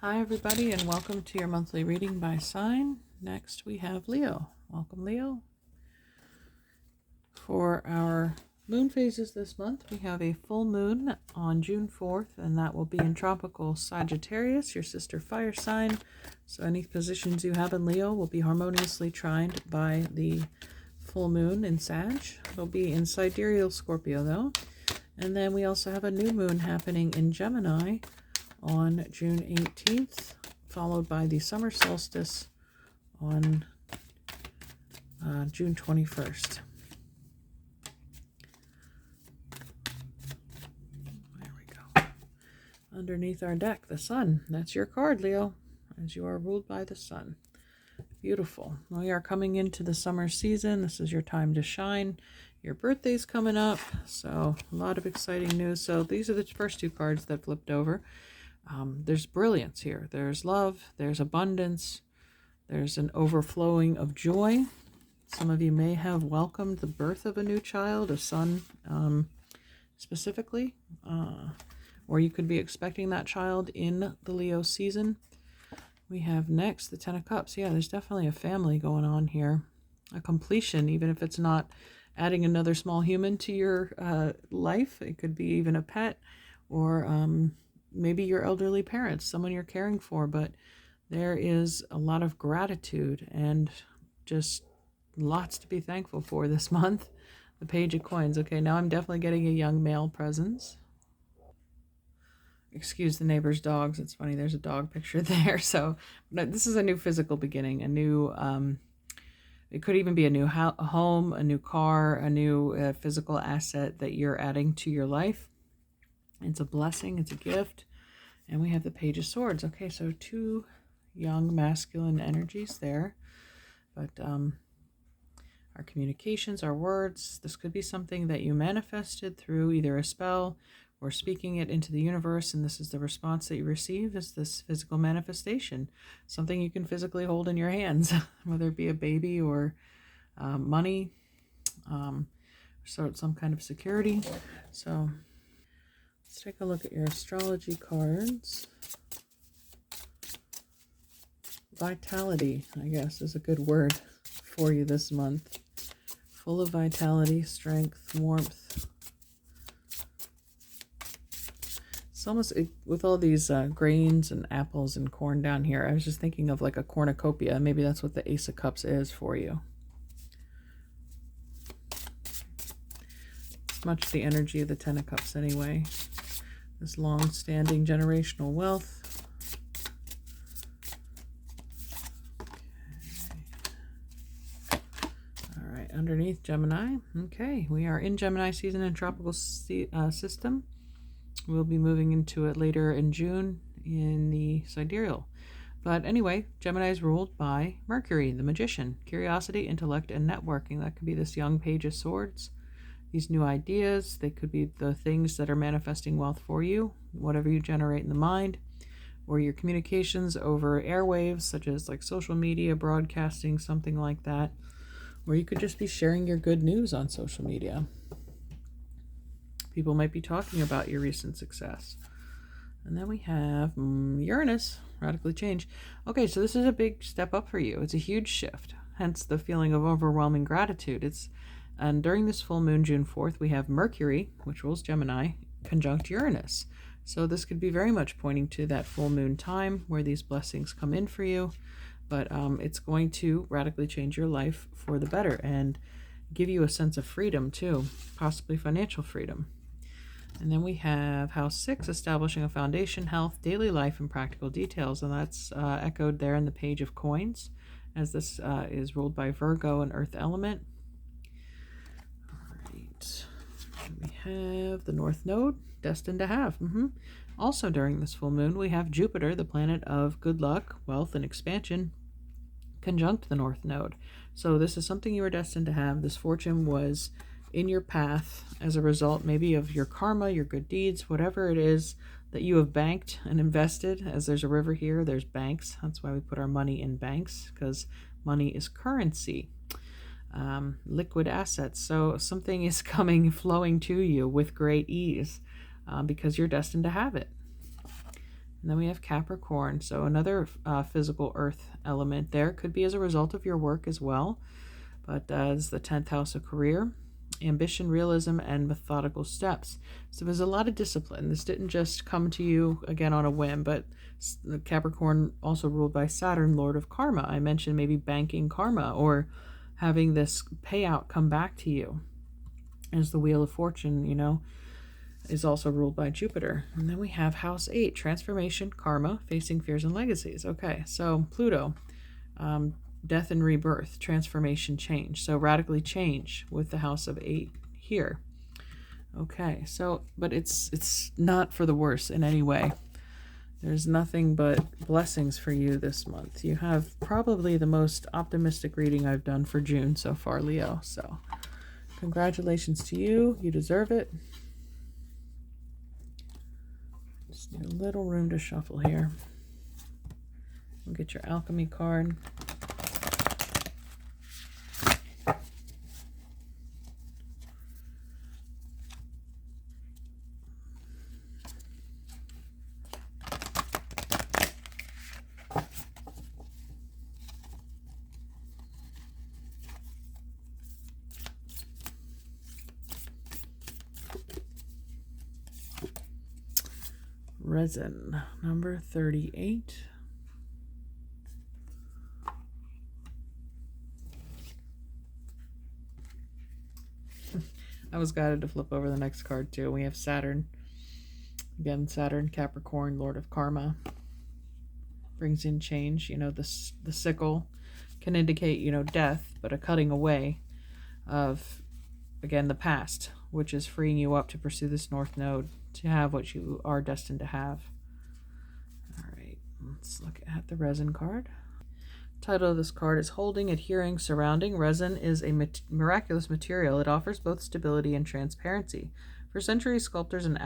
Hi, everybody, and welcome to your monthly reading by sign. Next, we have Leo. Welcome, Leo. For our moon phases this month, we have a full moon on June 4th, and that will be in tropical Sagittarius, your sister fire sign. So any positions you have in Leo will be harmoniously trined by the full moon in Sag. It'll be in sidereal Scorpio, though. And then we also have a new moon happening in Gemini on June 18th, followed by the summer solstice on June 21st. There we go. Underneath our deck, the sun. That's your card, Leo, as you are ruled by the sun. Beautiful. We are coming into the summer season. This is your time to shine. Your birthday's coming up, so a lot of exciting news. So these are the first two cards that flipped over. There's brilliance here. There's love. There's abundance. There's an overflowing of joy. Some of you may have welcomed the birth of a new child, a son specifically, or you could be expecting that child in the Leo season. We have next the Ten of Cups. Yeah, there's definitely a family going on here, a completion, even if it's not adding another small human to your life. It could be even a pet, or maybe your elderly parents, someone you're caring for, but there is a lot of gratitude and just lots to be thankful for this month. The Page of Coins. Okay, now I'm definitely getting a young male presence. Excuse the neighbor's dogs. It's funny, there's a dog picture there. So this is a new physical beginning, a new, it could even be a new home, a new car, a new physical asset that you're adding to your life. It's a blessing. It's a gift. And we have the Page of Swords. Okay, so two young masculine energies there. But our communications, our words, this could be something that you manifested through either a spell or speaking it into the universe. And this is the response that you receive, is this physical manifestation. Something you can physically hold in your hands, whether it be a baby or money, so some kind of security. So let's take a look at your astrology cards. Vitality, I guess, is a good word for you this month. Full of vitality, strength, warmth. It's almost, with all these grains and apples and corn down here, I was just thinking of like a cornucopia. Maybe that's what the Ace of Cups is for you. It's much the energy of the Ten of Cups anyway. This long-standing generational wealth. Okay. All right, underneath Gemini. Okay, we are in Gemini season and tropical system. We'll be moving into it later in June in the sidereal. But anyway, Gemini is ruled by Mercury, the magician. Curiosity, intellect, and networking. That could be this young Page of Swords. These new ideas, they could be the things that are manifesting wealth for you, whatever you generate in the mind, or your communications over airwaves, such as like social media, broadcasting, something like that. Or you could just be sharing your good news on social media. People might be talking about your recent success. And then we have Uranus, radically change. Okay, so this is a big step up for you. It's a huge shift, hence the feeling of overwhelming gratitude. And during this full moon, June 4th, we have Mercury, which rules Gemini, conjunct Uranus. So this could be very much pointing to that full moon time where these blessings come in for you. But it's going to radically change your life for the better and give you a sense of freedom too, possibly financial freedom. And then we have House 6, establishing a foundation, health, daily life, and practical details. And that's echoed there in the Page of Coins, as this is ruled by Virgo and Earth element. We have the North Node, destined to have. Also during this full moon, we have Jupiter, the planet of good luck, wealth, and expansion, conjunct the North Node. So this is something you were destined to have. This fortune was in your path as a result maybe of your karma, your good deeds, whatever it is that you have banked and invested. As there's a river here, there's banks. That's why we put our money in banks, because money is currency. Liquid assets. So something is flowing to you with great ease because you're destined to have it. And then we have Capricorn. So another physical earth element there. Could be as a result of your work as well. But as the 10th house of career, ambition, realism, and methodical steps. So there's a lot of discipline. This didn't just come to you again on a whim, but Capricorn also ruled by Saturn, Lord of Karma. I mentioned maybe banking karma or having this payout come back to you. As the Wheel of Fortune, is also ruled by Jupiter. And then we have House 8, transformation, karma, facing fears and legacies. Okay, so Pluto, death and rebirth, transformation, change. So radically change with the House of 8 here. Okay, so, but it's not for the worse in any way. There's nothing but blessings for you this month. You have probably the most optimistic reading I've done for June so far, Leo. So congratulations to you. You deserve it. Just need a little room to shuffle here. We'll get your alchemy card. Resin, number 38. I was guided to flip over the next card too. We have Saturn. Again, Saturn, Capricorn, Lord of Karma. Brings in change. The sickle can indicate, death, but a cutting away of, again, the past, which is freeing you up to pursue this North Node, to have what you are destined to have. All right, let's look at the resin card. Title of this card is Holding, Adhering, Surrounding. Resin is a miraculous material. It offers both stability and transparency. For centuries, sculptors and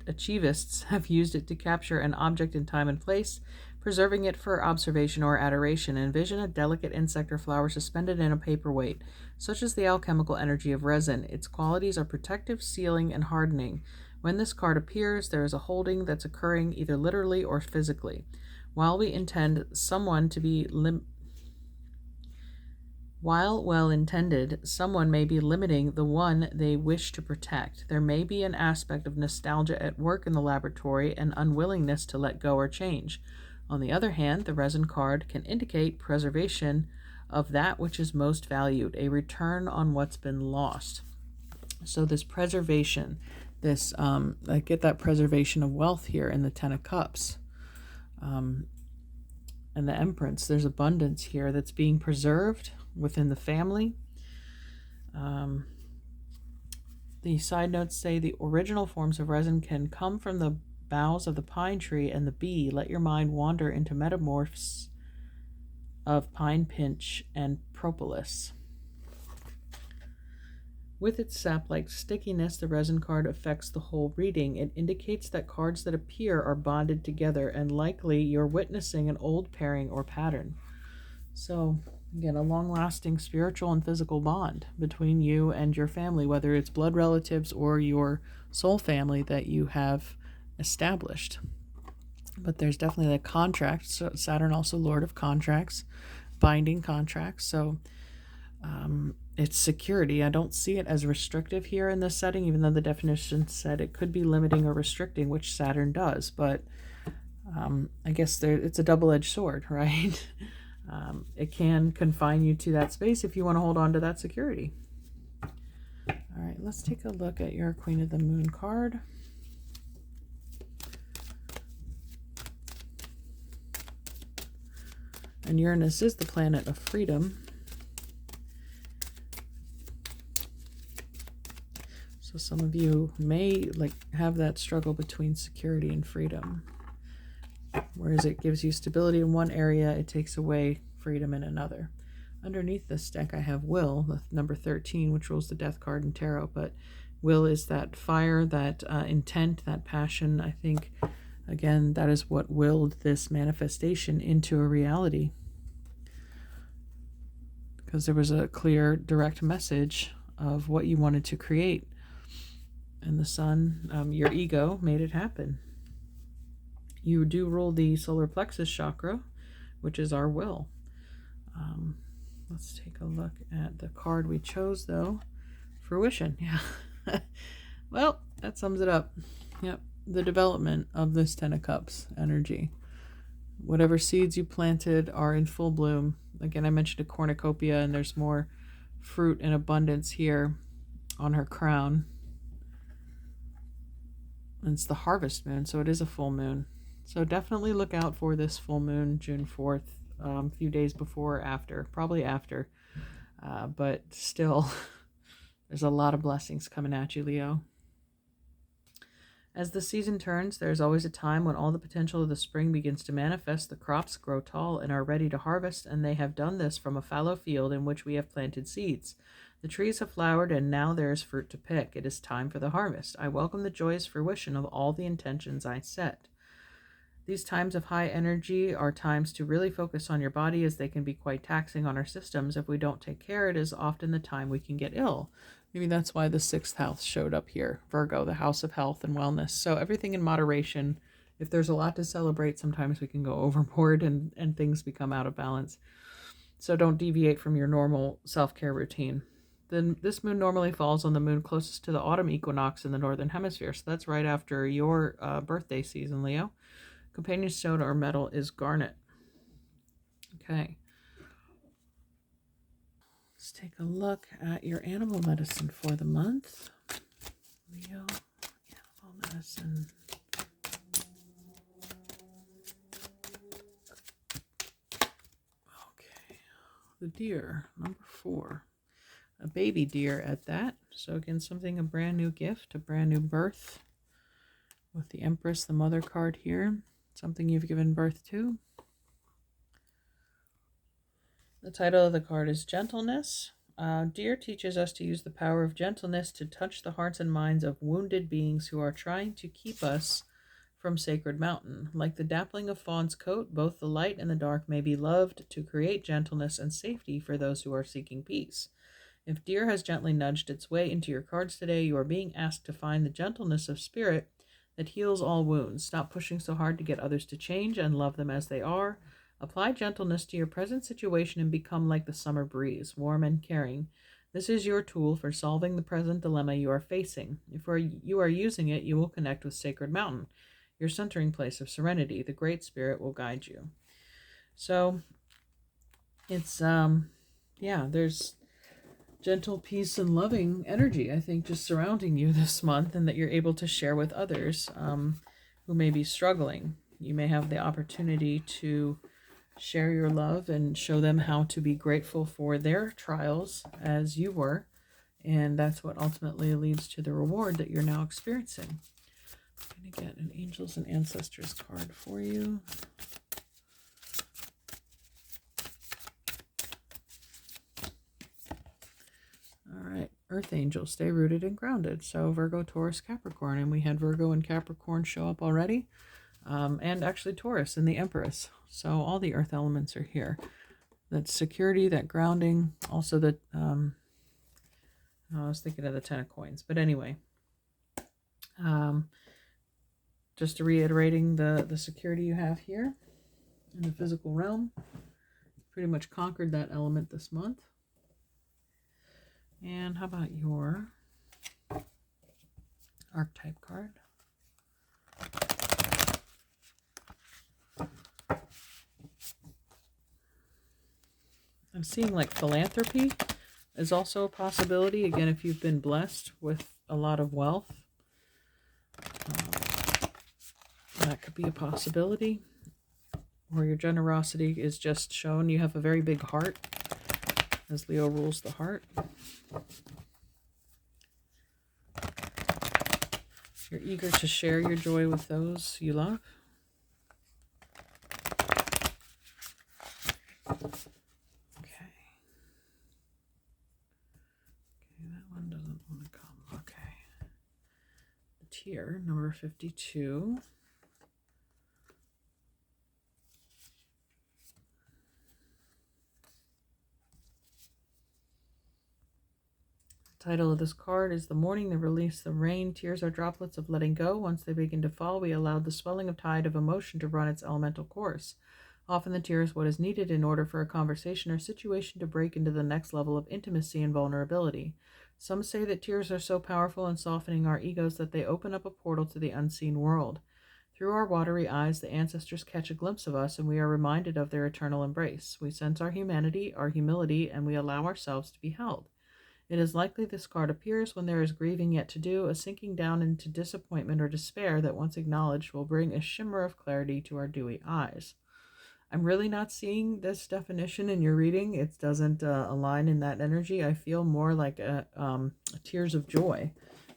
achievists have used it to capture an object in time and place, preserving it for observation or adoration. Envision a delicate insect or flower suspended in a paperweight, such as the alchemical energy of resin. Its qualities are protective, sealing, and hardening. When this card appears, there is a holding that's occurring either literally or physically. While well-intended, someone may be limiting the one they wish to protect. There may be an aspect of nostalgia at work in the laboratory and unwillingness to let go or change. On the other hand, the resin card can indicate preservation of that which is most valued, a return on what's been lost. So this preservation, I get that preservation of wealth here in the Ten of Cups. And the Empress, there's abundance here that's being preserved within the family. The side notes say the original forms of resin can come from the boughs of the pine tree and the bee. Let your mind wander into metamorphs of pine pinch and propolis. With its sap-like stickiness, the resin card affects the whole reading. It indicates that cards that appear are bonded together, and likely you're witnessing an old pairing or pattern. So, again, a long-lasting spiritual and physical bond between you and your family, whether it's blood relatives or your soul family that you have established. But there's definitely a contract. So Saturn also Lord of contracts, binding contracts. So it's security. I don't see it as restrictive here in this setting, even though the definition said it could be limiting or restricting, which Saturn does. But I guess it's a double-edged sword, right? It can confine you to that space if you want to hold on to that security. All right, let's take a look at your Queen of the Moon card. And Uranus is the planet of freedom. So some of you may have that struggle between security and freedom. Whereas it gives you stability in one area, it takes away freedom in another. Underneath this deck, I have Will, the number 13, which rules the Death card in Tarot. But Will is that fire, that intent, that passion. I think, again, that is what willed this manifestation into a reality. Because there was a clear, direct message of what you wanted to create. And the Sun, your ego, made it happen. You do rule the solar plexus chakra, which is our will. Let's take a look at the card we chose, though. Fruition, yeah. Well, that sums it up. Yep, the development of this Ten of Cups energy. Whatever seeds you planted are in full bloom. Again, I mentioned a cornucopia, and there's more fruit in abundance here on her crown. And it's the harvest moon, so it is a full moon. So definitely look out for this full moon, June 4th, a few days before or after, probably after. But still, there's a lot of blessings coming at you, Leo. As the season turns, there is always a time when all the potential of the spring begins to manifest. The crops grow tall and are ready to harvest, and they have done this from a fallow field in which we have planted seeds. The trees have flowered, and now there is fruit to pick. It is time for the harvest. I welcome the joyous fruition of all the intentions I set. These times of high energy are times to really focus on your body, as they can be quite taxing on our systems. If we don't take care, it is often the time we can get ill. Maybe that's why the 6th house showed up here, Virgo, the house of health and wellness. So everything in moderation. If there's a lot to celebrate, sometimes we can go overboard and things become out of balance. So don't deviate from your normal self-care routine. Then this moon normally falls on the moon closest to the autumn equinox in the northern hemisphere. So that's right after your birthday season, Leo. Companion stone or metal is garnet. Okay. Let's take a look at your animal medicine for the month. Leo, animal medicine. Okay. The deer, number 4. A baby deer at that. So again, something, a brand new gift, a brand new birth. With the Empress, the mother card here. Something you've given birth to. The title of the card is Gentleness. Deer teaches us to use the power of gentleness to touch the hearts and minds of wounded beings who are trying to keep us from Sacred Mountain. Like the dappling of fawn's coat, both the light and the dark may be loved to create gentleness and safety for those who are seeking peace. If deer has gently nudged its way into your cards today, you are being asked to find the gentleness of spirit that heals all wounds. Stop pushing so hard to get others to change and love them as they are. Apply gentleness to your present situation and become like the summer breeze, warm and caring. This is your tool for solving the present dilemma you are facing. If you are using it, you will connect with Sacred Mountain, your centering place of serenity. The Great Spirit will guide you. So it's, there's gentle, peace, and loving energy, I think, just surrounding you this month, and that you're able to share with others who may be struggling. You may have the opportunity to share your love and show them how to be grateful for their trials as you were, and that's what ultimately leads to the reward that you're now experiencing. I'm going to get an Angels and Ancestors card for you. All right, Earth Angel, stay rooted and grounded. So Virgo, Taurus, Capricorn, and we had Virgo and Capricorn show up already, and actually Taurus and the Empress. So all the earth elements are here. That security, that grounding, also the, I was thinking of the 10 of coins, but anyway, just reiterating the security you have here in the physical realm. Pretty much conquered that element this month. And how about your archetype card? I'm seeing like philanthropy is also a possibility. Again, if you've been blessed with a lot of wealth, that could be a possibility. Or your generosity is just shown. You have a very big heart, as Leo rules the heart. You're eager to share your joy with those you love. Okay, that one doesn't want to come. Okay. The tier, number 52. Title of this card is The Morning That Released the Rain. Tears are droplets of letting go. Once they begin to fall, we allow the swelling of tide of emotion to run its elemental course. Often the tear is what is needed in order for a conversation or situation to break into the next level of intimacy and vulnerability. Some say that tears are so powerful in softening our egos that they open up a portal to the unseen world. Through our watery eyes, the ancestors catch a glimpse of us, and we are reminded of their eternal embrace. We sense our humanity, our humility, and we allow ourselves to be held. It is likely this card appears when there is grieving yet to do, a sinking down into disappointment or despair that once acknowledged will bring a shimmer of clarity to our dewy eyes. I'm really not seeing this definition in your reading. It doesn't align in that energy. I feel more like tears of joy.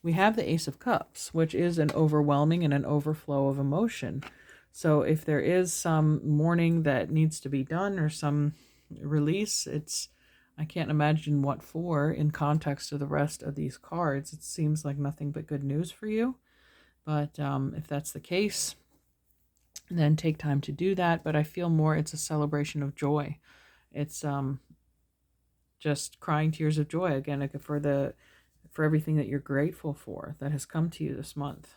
We have the Ace of Cups, which is an overwhelming and an overflow of emotion. So if there is some mourning that needs to be done or some release, I can't imagine what for in context of the rest of these cards. It seems like nothing but good news for you. But if that's the case, then take time to do that. But I feel more it's a celebration of joy. It's just crying tears of joy again, like for everything that you're grateful for that has come to you this month.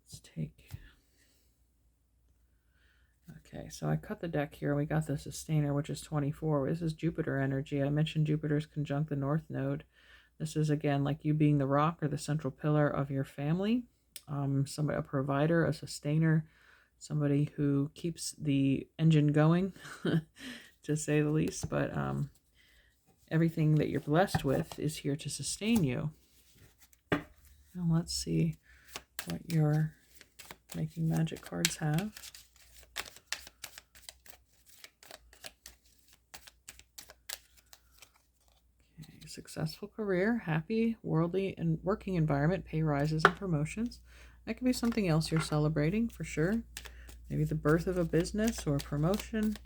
Let's take. Okay, so I cut the deck here. We got the Sustainer, which is 24. This is Jupiter energy. I mentioned Jupiter's conjunct the North Node. This is, again, like you being the rock or the central pillar of your family. Somebody, a provider, a sustainer, somebody who keeps the engine going, to say the least. But everything that you're blessed with is here to sustain you. Now let's see what your Making Magic cards have. Okay, successful career, happy, worldly, and working environment, pay rises and promotions. That could be something else you're celebrating for sure. Maybe the birth of a business or a promotion,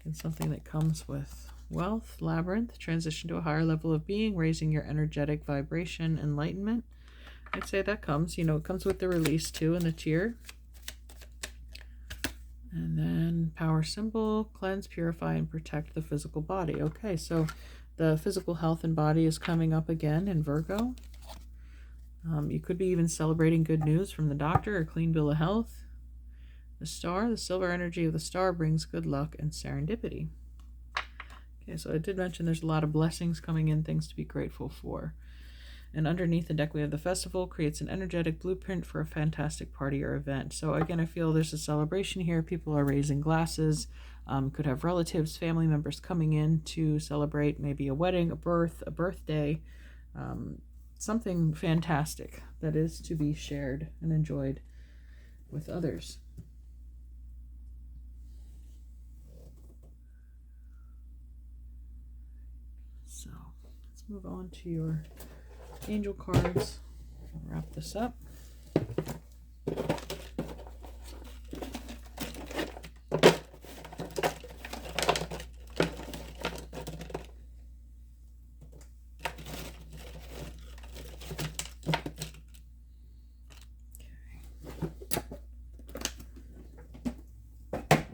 and something that comes with wealth. Labyrinth, transition to a higher level of being, raising your energetic vibration, enlightenment. I'd say that comes, it comes with the release too, and the tear. And then power symbol, cleanse, purify, and protect the physical body. Okay, so the physical health and body is coming up again in Virgo. You could be even celebrating good news from the doctor or clean bill of health. The star, the silver energy of the star brings good luck and serendipity. Okay, so I did mention there's a lot of blessings coming in, things to be grateful for. And underneath the deck we have the festival, creates an energetic blueprint for a fantastic party or event. So again, I feel there's a celebration here. People are raising glasses, could have relatives, family members coming in to celebrate maybe a wedding, a birth, a birthday, something fantastic that is to be shared and enjoyed with others. So let's move on to your angel cards. I'll wrap this up.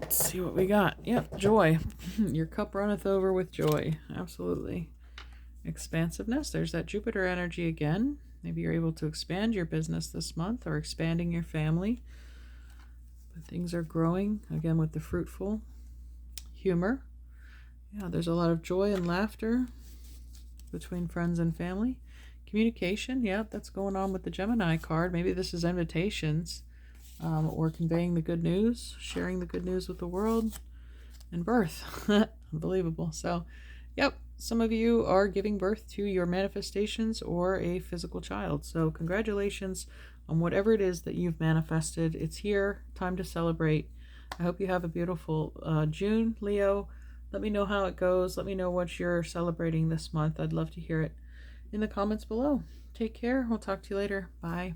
See what we got. Yep, joy. Your cup runneth over with joy. Absolutely. Expansiveness. There's that Jupiter energy again. Maybe you're able to expand your business this month or expanding your family. But things are growing again with the fruitful. Humor. Yeah, there's a lot of joy and laughter between friends and family. Communication. Yeah, that's going on with the Gemini card. Maybe this is invitations. Or conveying the good news, sharing the good news with the world, and birth. Unbelievable. So, yep, some of you are giving birth to your manifestations or a physical child. So congratulations on whatever it is that you've manifested. It's here. Time to celebrate. I hope you have a beautiful June, Leo. Let me know how it goes. Let me know what you're celebrating this month. I'd love to hear it in the comments below. Take care. We'll talk to you later. Bye.